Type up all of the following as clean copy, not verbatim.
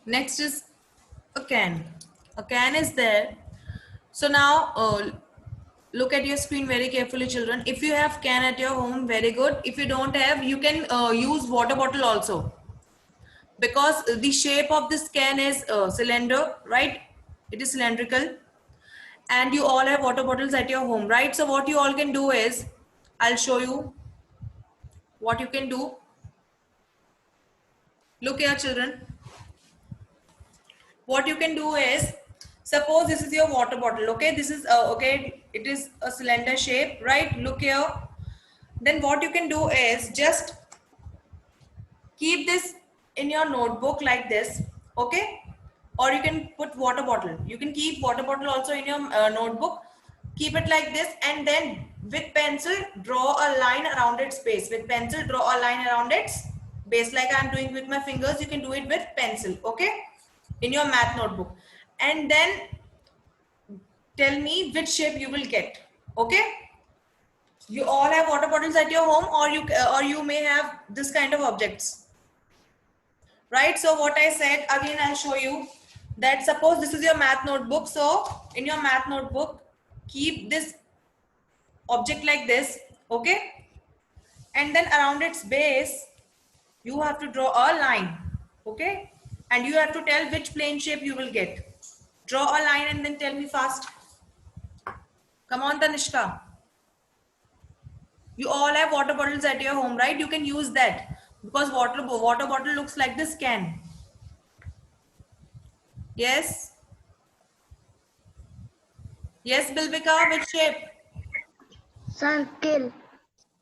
Next is a can. A can is there. So now look at your screen very carefully, children. If you have can at your home, very good. If you don't have, you can use water bottle also, because the shape of this can is cylinder, right? It is cylindrical, and you all have water bottles at your home, right? So what you all can do is, I'll show you what you can do. Look here, children. What you can do is, suppose this is your water bottle, okay? This is okay, it is a cylinder shape, right? Look here. Then what you can do is just keep this in your notebook like this, okay? Or you can put water bottle. You can keep water bottle also in your notebook. Keep it like this, and then with pencil draw a line around its base. With pencil draw a line around its base, like I'm doing with my fingers. You can do it with pencil, okay? In your math notebook, and then tell me which shape you will get, okay? You all have water bottles at your home, or you may have this kind of objects, right? So what I said again, I'll show you that. Suppose this is your math notebook. So in your math notebook, keep this object like this, okay? And then around its base you have to draw a line, okay? And you have to tell which plane shape you will get. Draw a line and then tell me fast. Come on, Tanishka. You all have water bottles at your home, right? You can use that, because water bottle looks like this can. Yes. Yes, Bilbika, which shape? Circle.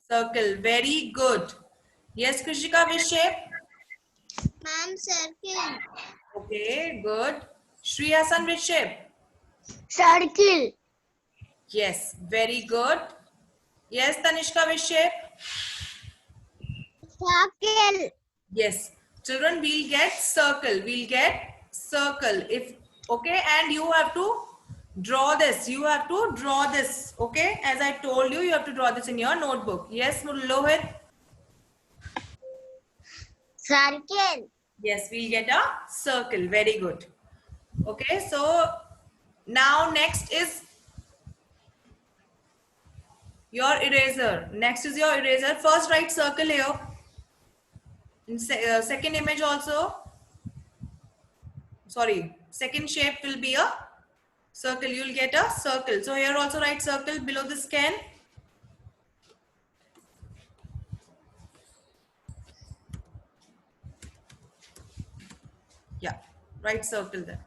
Circle. Very good. Yes, Krishika, which shape? Ma'am, circle. Okay, good. Shri Hassan, which shape? Circle. Yes, very good. Yes, Tanishka, which shape? Circle. Yes. Children, we'll get circle. We'll get circle. If okay, and you have to draw this. You have to draw this. Okay, as I told you, you have to draw this in your notebook. Yes, Lohit. Circle. Yes, we'll get a circle. Very good. Okay, so now next is your eraser. Next is your eraser. First write circle here. In second image also. Sorry, second shape will be a circle. You'll get a circle. So here also write circle below this can. Yeah, write circle there.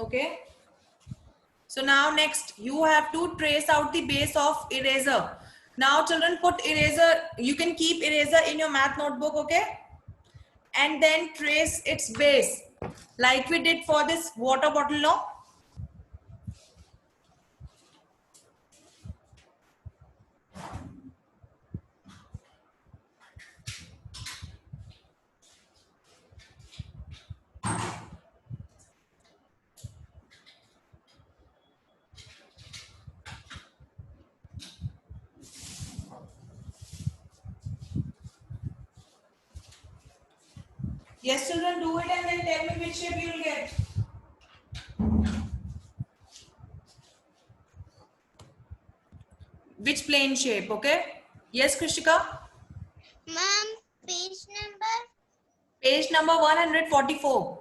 Okay. So now next you have to trace out the base of eraser. Now children, put eraser. You can keep eraser in your math notebook, okay? And then trace its base like we did for this water bottle, no? Yes, children, do it and then tell me which shape you will get. Which plane shape, okay? Yes, Krishika? Ma'am, page number. Page number 144.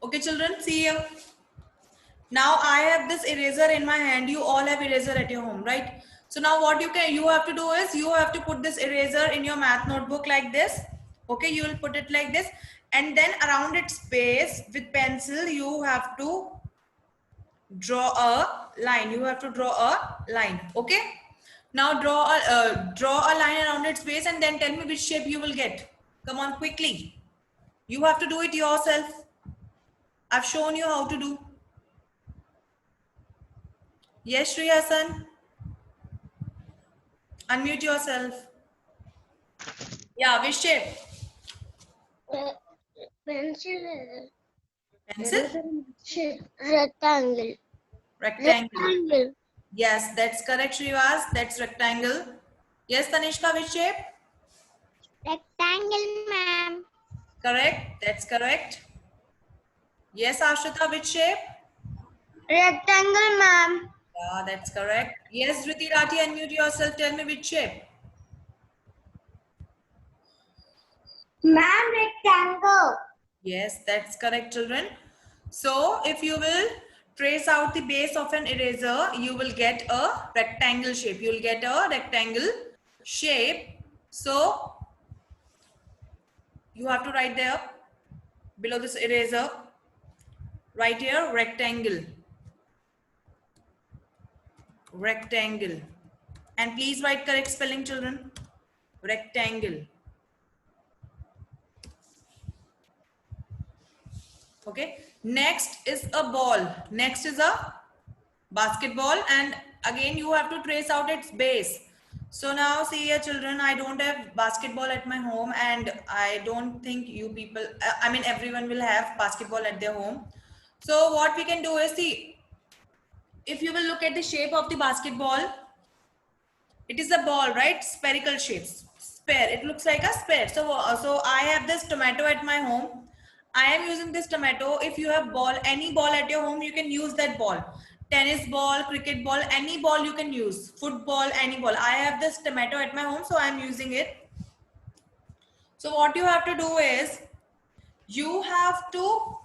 Okay, children, see here. Now I have this eraser in my hand. You all have eraser at your home, right? So now what you have to do is you have to put this eraser in your math notebook like this. Okay, you will put it like this, and then around its base with pencil you have to draw a line. You have to draw a line. Okay. Now draw a line around its base and then tell me which shape you will get. Come on, quickly. You have to do it yourself. I've shown you how to do. Yes, Shri Hassan. Unmute yourself. Yeah, which shape? Pencil. Pencil? Rectangle. Rectangle. Rectangle. Yes, that's correct, Shrivas. That's rectangle. Yes, Tanishka, which shape? Rectangle, ma'am. Correct. That's correct. Yes, Ashrita, which shape? Rectangle, ma'am. Yeah, that's correct. Yes, Dhriti Rathi, unmute yourself. Tell me which shape. Ma'am, rectangle. Yes, that's correct, children. So, if you will trace out the base of an eraser, you will get a rectangle shape. You will get a rectangle shape. So, you have to write there below this eraser, right here, rectangle. Rectangle. And please write correct spelling, children. Rectangle. Okay. Next is a ball. Next is a basketball, and again you have to trace out its base. So now see here, children, I don't have basketball at my home, and I don't think you people, I mean everyone will have basketball at their home. So what we can do is, see, if you will look at the shape of the basketball, it is a ball, right? Spherical shapes. Spare. It looks like a spare. So I have this tomato at my home. I am using this tomato. If you have ball, any ball at your home, you can use that ball. Tennis ball, cricket ball, any ball you can use. Football, any ball. I have this tomato at my home, so I am using it. So what you have to do is, you have to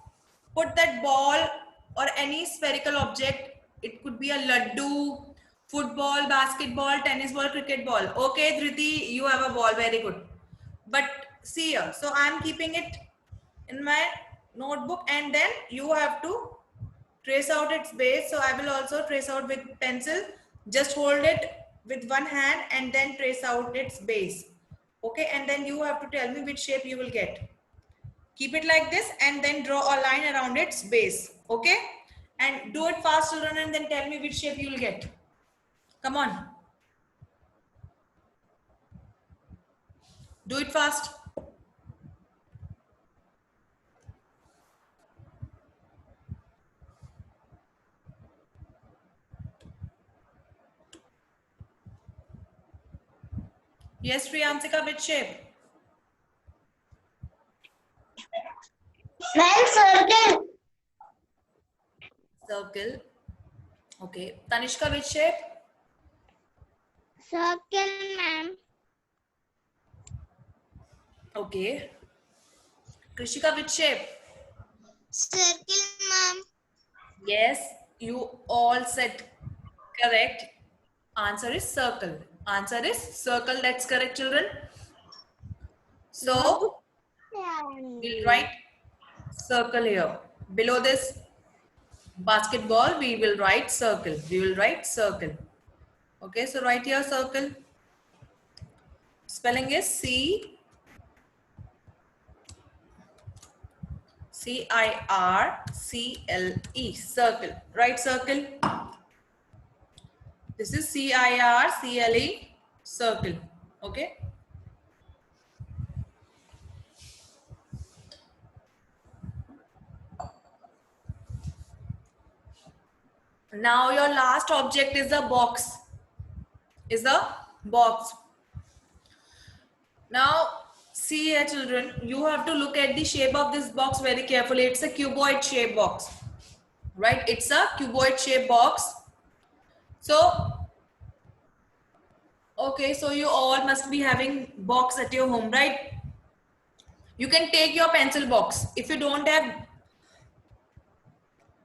put that ball or any spherical object. It could be a laddu, football, basketball, tennis ball, cricket ball. Okay, Dhriti, you have a ball. Very good. But see here. So I'm keeping it in my notebook, and then you have to trace out its base. So I will also trace out with pencil. Just hold it with one hand and then trace out its base. Okay, and then you have to tell me which shape you will get. Keep it like this and then draw a line around its base. Okay, and do it fast, children, and then tell me which shape you will get. Come on, do it fast. Yes, Priyansika, which shape? Ma'am, circle. Circle. Okay, Tanishka, which shape? Circle, ma'am. Okay, Krishika, which shape? Circle, ma'am. Yes, you all said correct. Answer is circle. Answer is circle. That's correct, children. So we'll write circle here. Below this basketball, we will write circle. We will write circle. Okay, so write here circle. Spelling is C-I-R-C-L-E. Circle. Write circle. This is C-I-R-C-L-E. Circle. Okay. Now your last object is a box. Is a box. Now see here, children, you have to look at the shape of this box very carefully. It's a cuboid shape box, right? It's a cuboid shape box. So okay, so you all must be having box at your home, right? You can take your pencil box. If you don't have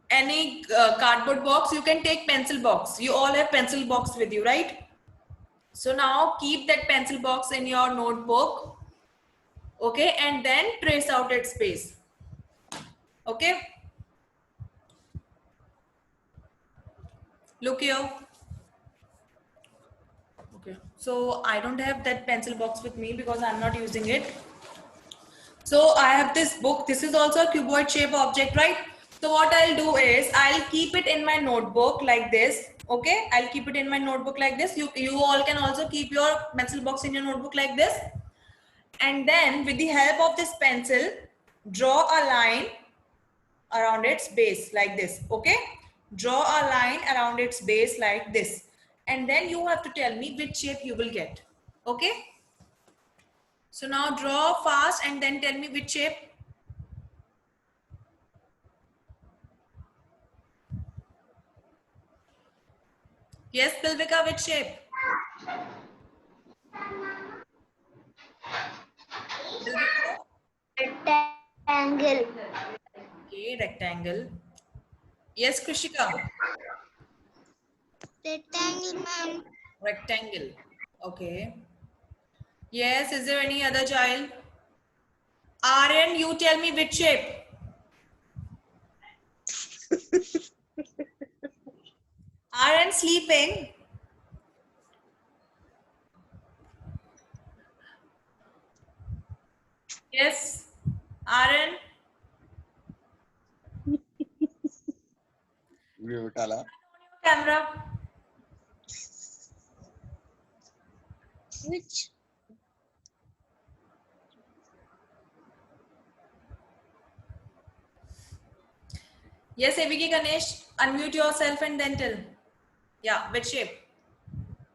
any cardboard box, you can take pencil box. You all have pencil box with you, right? So now keep that pencil box in your notebook. Okay, and then trace out its base. Okay, look here. Okay, so I don't have that pencil box with me because I'm not using it. So I have this book. This is also a cuboid shape object, right? So what I'll do is I'll keep it in my notebook like this. Okay, I'll keep it in my notebook like this. You all can also keep your pencil box in your notebook like this. And then with the help of this pencil, draw a line around its base like this. Okay, draw a line around its base like this, and then you have to tell me which shape you will get. Okay, so now draw fast and then tell me which shape. Yes, Pilvika, which shape? Pilvika? Rectangle. Okay, rectangle. Yes, Krishika. Rectangle, ma'am. Rectangle. Okay. Yes, is there any other child? Aryan, you tell me which shape. Aryan sleeping. Yes. Aryan. Mute ala. Camera. Which? Yes, Eviki Ganesh, unmute yourself and then tell. Yeah, which shape?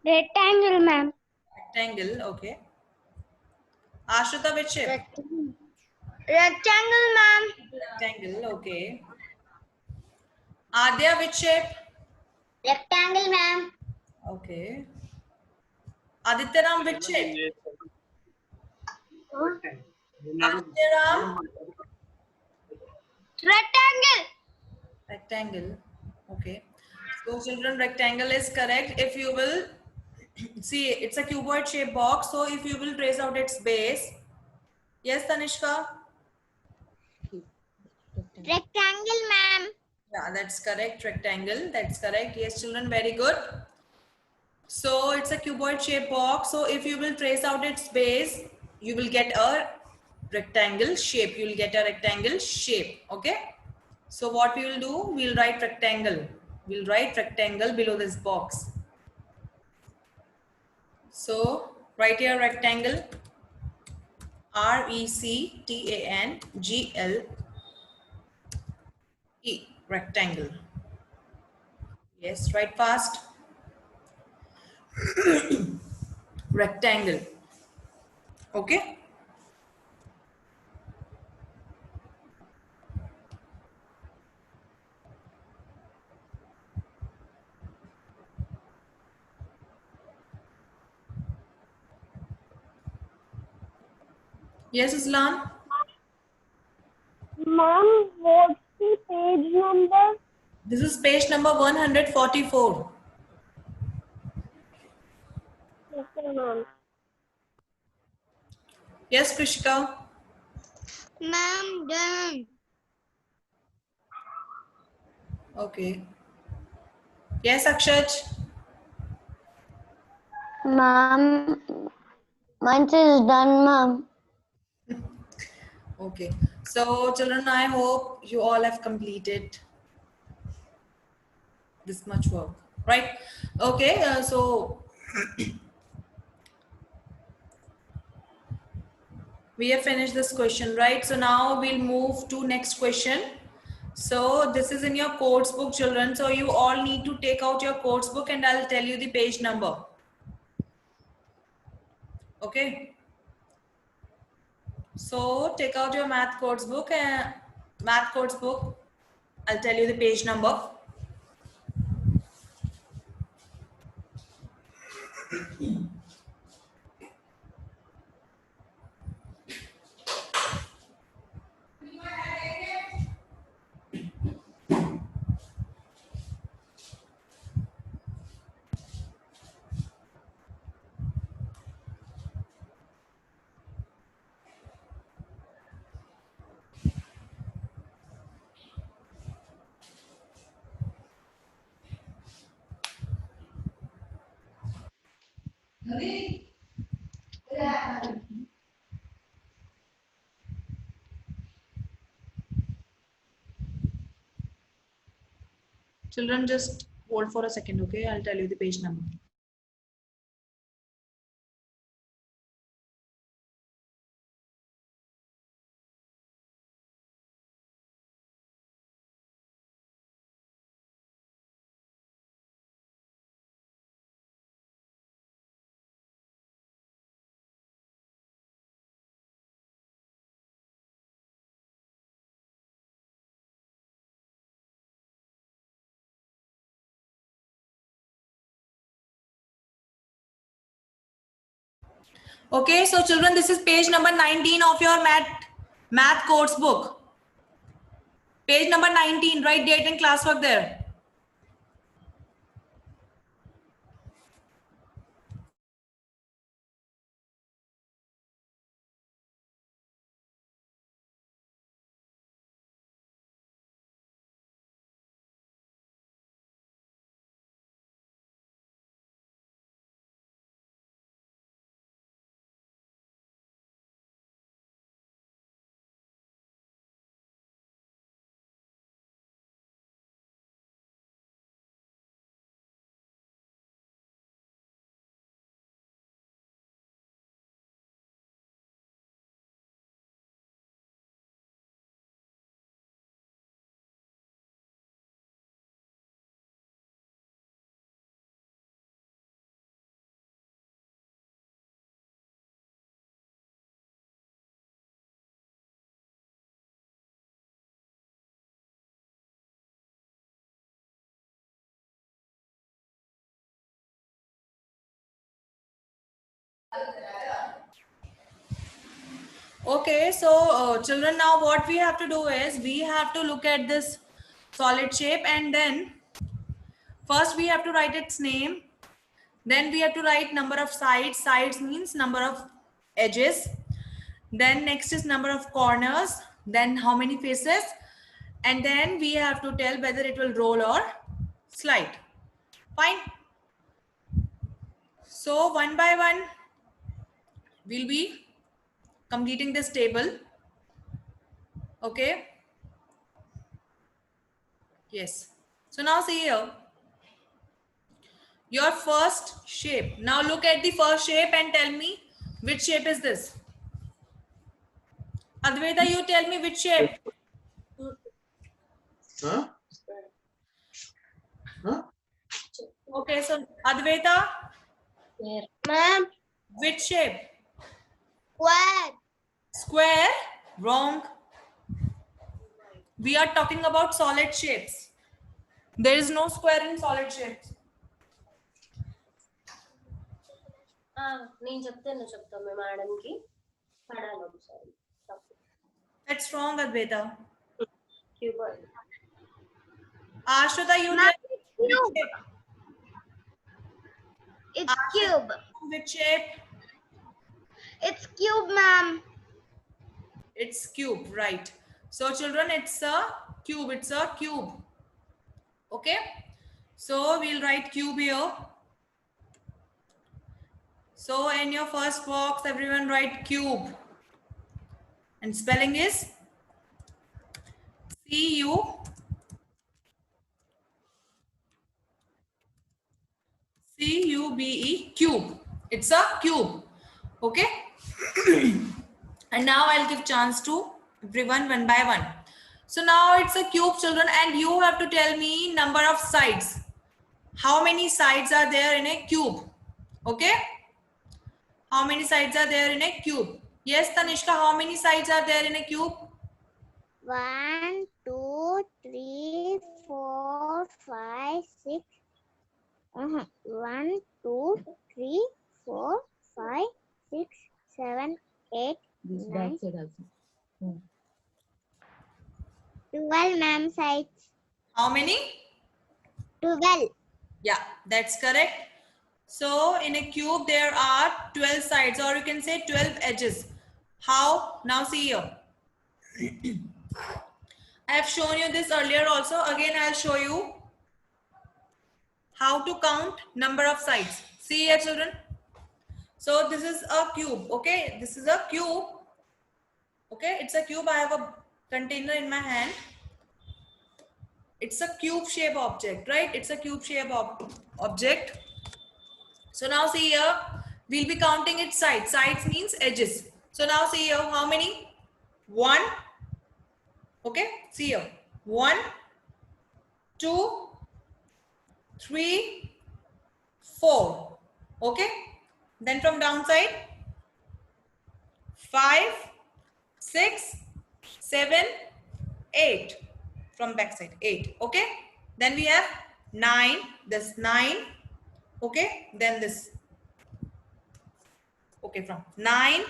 Rectangle, ma'am. Rectangle, okay. Ashrita, which shape? Rectangle, ma'am. Rectangle, okay. Adya, which shape? Rectangle, ma'am. Okay. Adityaram, which shape? Adityaram, Rectangle. rectangle, okay. So children, rectangle is correct. If you will, see, it's a cuboid shaped box. So if you will trace out its base. Yes, Tanishka? Rectangle, ma'am. Yeah, that's correct. Rectangle, that's correct. Yes, children, very good. So it's a cuboid shaped box. So if you will trace out its base, you will get a rectangle shape. You will get a rectangle shape. Okay. So what we will do, we'll write rectangle. We'll write rectangle below this box. So write here rectangle. RECTANGLE. Rectangle. Yes, write fast. Rectangle. Okay. Yes, Islam. Ma'am, what's the page number? This is page number 144. Okay, ma'am. Yes, Krishika. Ma'am, done. Okay. Yes, Akshaj. Ma'am, mine is done, ma'am. Okay. So, children, I hope you all have completed this much work, right? Okay. So, we have finished this question, right? So now we'll move to next question. So this is in your course book, children. So you all need to take out your course book and I'll tell you the page number. Okay. So take out your math course book and math course book. I'll tell you the page number. Children, just hold for a second, okay? I'll tell you the page number. Okay, so children, this is page number 19 of your math course book. Page number 19, write date and classwork there. Okay, so children, now what we have to do is we have to look at this solid shape, and then first we have to write its name. Then we have to write number of sides. Sides means number of edges. Then next is number of corners. Then how many faces. And then we have to tell whether it will roll or slide. Fine. So one by one, we'll be completing this table. Okay. Yes. So now see here. Your first shape. Now look at the first shape and tell me which shape is this. Advaita, you tell me which shape. Huh? Huh? Okay, so Advaita, Ma'am, which shape? square. Square? Wrong. We are talking about solid shapes. There is no square in solid shapes. నేను చెప్తాను చెప్తాను మేడంకి పడాలి ఒకసారి That's wrong, Advaita. క్యూబర్ Ashwata, you Ma'am, tell me which cube. shape? It's cube. Which shape? It's cube, ma'am. It's cube, right? So children, it's a cube. It's a cube. Okay. So we'll write cube here. So in your first box, everyone write cube. And spelling is C-U. C-U-B-E, cube. It's a cube. Okay. And now I'll give chance to everyone one by one. So now it's a cube, children, and you have to tell me number of sides. How many sides are there in a cube? Okay. How many sides are there in a cube? Yes, Tanishka, how many sides are there in a cube? 1, 2, 3, 4, 5, 6. 1, 2, 3, 4, 5, 6, 7, 8, This 9. back side also. 12, ma'am, sides. How many? 12. Yeah, that's correct. So in a cube, there are 12 sides, or you can say 12 edges. How? Now see here. I have shown you this earlier also. Again, I'll show you how to count number of sides. See here, children. So this is a cube. Okay, this is a cube. Okay, it's a cube. I have a container in my hand. It's a cube shape object, right? It's a cube shape object. So now see here, we'll be counting its sides. Sides means edges. So now see here, how many? 1. Okay, see here. 1, 2, 3, 4. Okay. Then from downside, 5, 6, 7, 8. From backside, 8. Okay. Then we have 9. This 9. Okay. Then this Okay, from 9,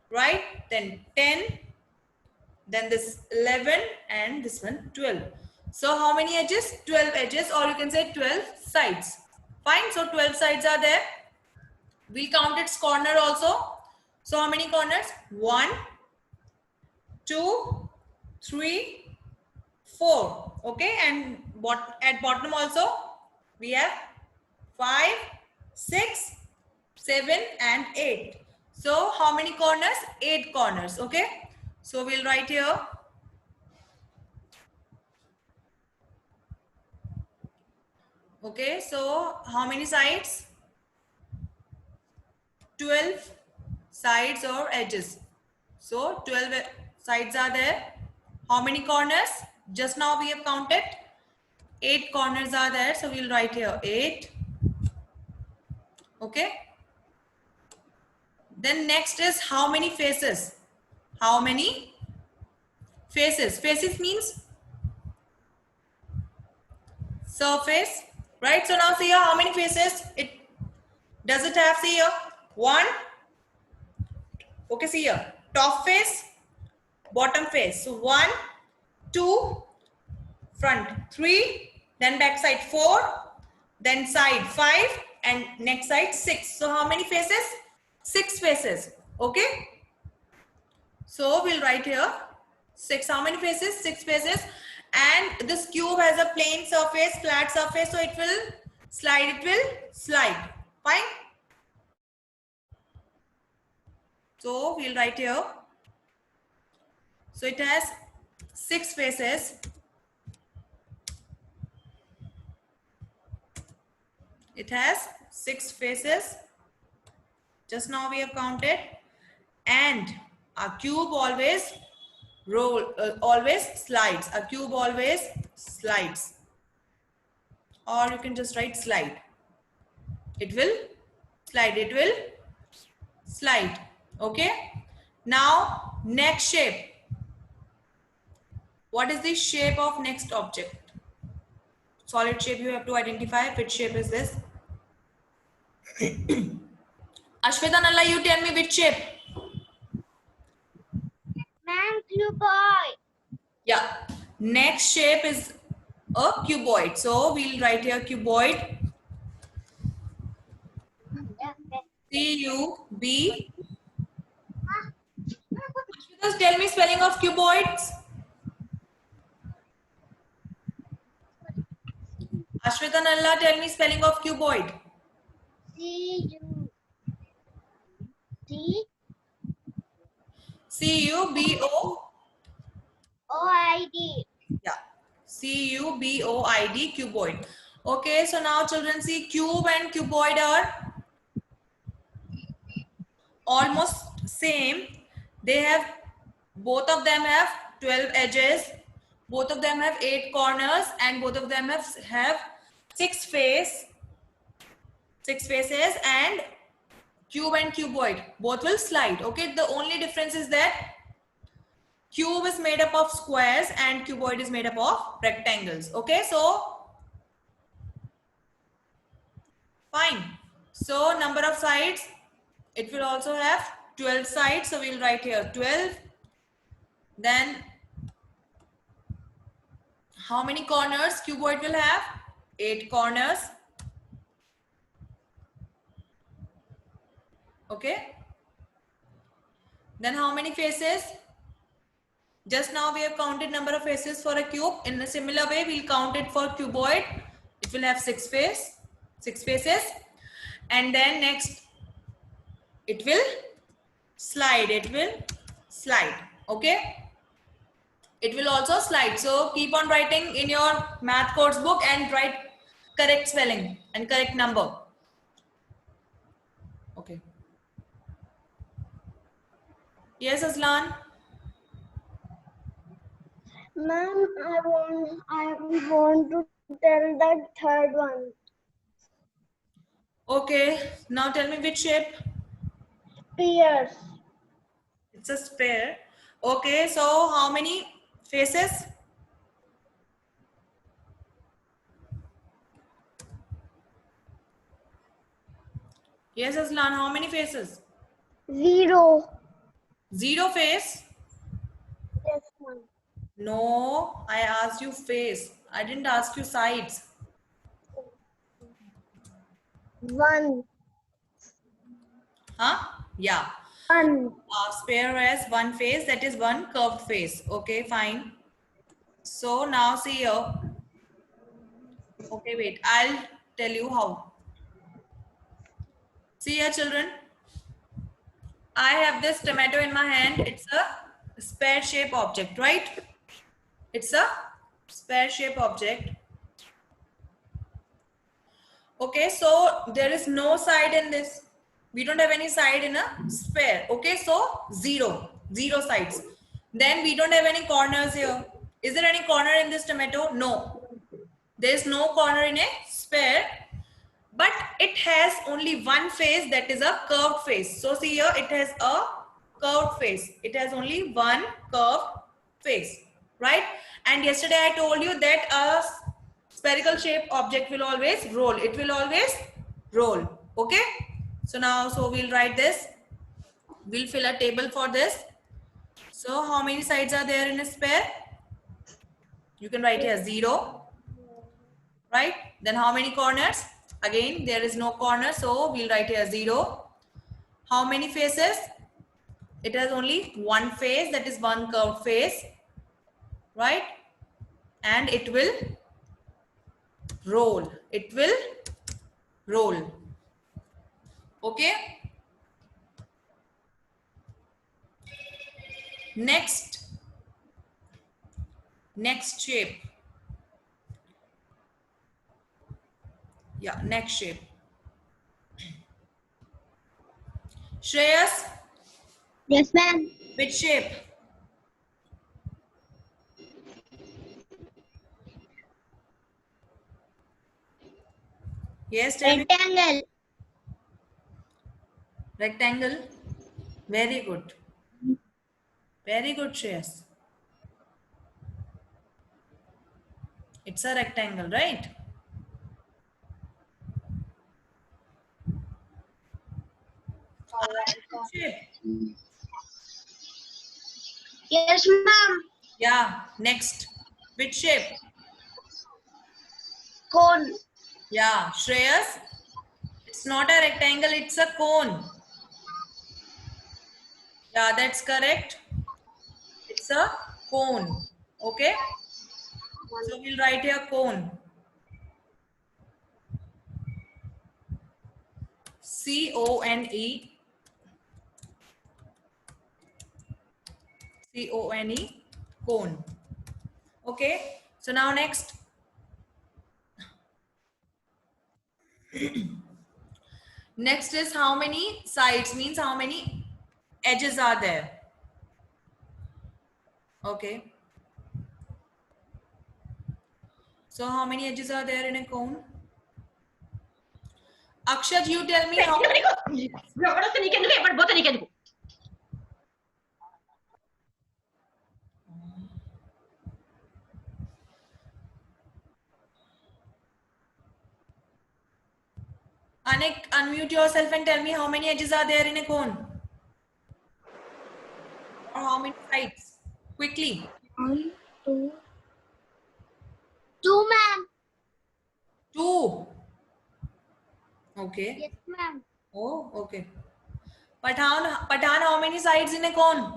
right? Then 10, then this 11, and this one 12. So how many edges? 12 edges, or you can say 12 sides. Fine. So 12 sides are there. We'll count its corner also. So how many corners? 1, 2, 3, 4. Okay, and at bottom also we have 5, 6, 7, and 8. So how many corners? 8 corners. Okay, so we'll write here. Okay, so how many sides? 12 sides or edges. So 12 sides are there. How many corners? Just now we have counted. 8 corners are there. So we'll write here 8. Okay. Then next is how many faces? How many faces? Faces means surface, right? So now see here how many faces it does it have? See here 1. Okay, see here top face, bottom face. So 1, 2, front 3, then back side 4, then side 5, and next side 6. So how many faces? 6 faces. Okay, so we'll write here 6. How many faces? 6 faces. And this cube has a plain surface, flat surface, so it will slide. Fine. So we'll write here. So it has 6 faces. It has 6 faces. Just now we have counted. And a cube always always slides. A cube always slides. Or you can just write slide. It will slide. It will slide. Okay. Now next shape. What is the shape of next object? Solid shape you have to identify. Which shape is this? Ashweta, Nalla, you tell me which shape. Ma'am, cuboid. Yeah. Next shape is a cuboid. So we'll write here cuboid. C-U-B. Ashweta, tell me spelling of cuboids. Ashweta, Nalla, tell me spelling of cuboid. C-U-C-O-I-D. C-U-B-O. Yeah. C-U-B-O-I-D, cuboid. Okay, so now children, see cube and cuboid are almost same. They have, both of them have 12 edges. Both of them have 8 corners, and both of them have 6 faces, and cube and cuboid both will slide. Okay, the only difference is that cube is made up of squares and cuboid is made up of rectangles. Okay, so fine. So number of sides, it will also have 12 sides. So we'll write here 12. Then how many corners cuboid will have? 8 corners. Okay. Then how many faces? Just now we have counted number of faces for a cube. In a similar way, we'll count it for cuboid. It will have 6 faces. And then next, it will slide. Okay. It will also slide. So keep on writing in your math course book and write correct spelling and correct number. Okay. Yes, Aslan. Ma'am, I want to tell the third one. Okay. Now tell me which shape. Spears. It's a sphere. Okay. So how many faces? Yes, Aslan. How many faces? Zero. Zero face? Yes, ma'am. No, I asked you face. I didn't ask you sides. One. Huh? Yeah. One. Sphere has one face, that is one curved face. Okay, fine. So now see here. Okay, wait. I'll tell you how. See here, children. I have this tomato in my hand. It's a spare shape object, right? It's a spare shape object. Okay, so there is no side in this. We don't have any side in a sphere. Okay, so zero sides. Then we don't have any corners here. Is there any corner in this tomato? No. There is no corner in a sphere, but it has only one face, that is a curved face. So see here, it has a curved face. It has only one curved face, right? And yesterday I told you that a spherical shaped object will always roll. It will always roll. Okay. So now, so we'll write this. We'll fill a table for this. So how many sides are there in a sphere? You can write here 0. Right? Then how many corners? Again, there is no corner, so we'll write here 0. How many faces? It has only one face, that is one curved face, right? And it will roll. It will roll. Okay? Next shape. Yeah, next shape. Shreyas, Yes, ma'am. which shape? Yes, tell me. Rectangle. Rectangle. Very good. Very good, Shreyas. It's a rectangle, right? Shape. Yes, ma'am. Yeah, next. Which shape? Cone. Yeah, Shreyas. It's not a rectangle, it's a cone. Yeah, that's correct. It's a cone. Okay. So we'll write here cone. C-O-N-E. C-O-N-E. Cone. Okay. So now next. Next is how many sides, means how many edges are there. Okay. So how many edges are there in a cone? Akshad, you tell me how many. Anik, unmute yourself and tell me how many edges are there in a cone? Or how many sides? Quickly. 1, 2. 2, ma'am. 2. Okay. Yes, ma'am. Oh, okay. Pathan, how many sides in a cone?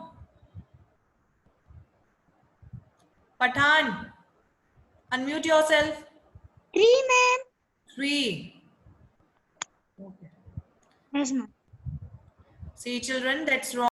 Pathan, unmute yourself. 3, ma'am. 3. Okay. Yes, ma'am. See, children, that's wrong.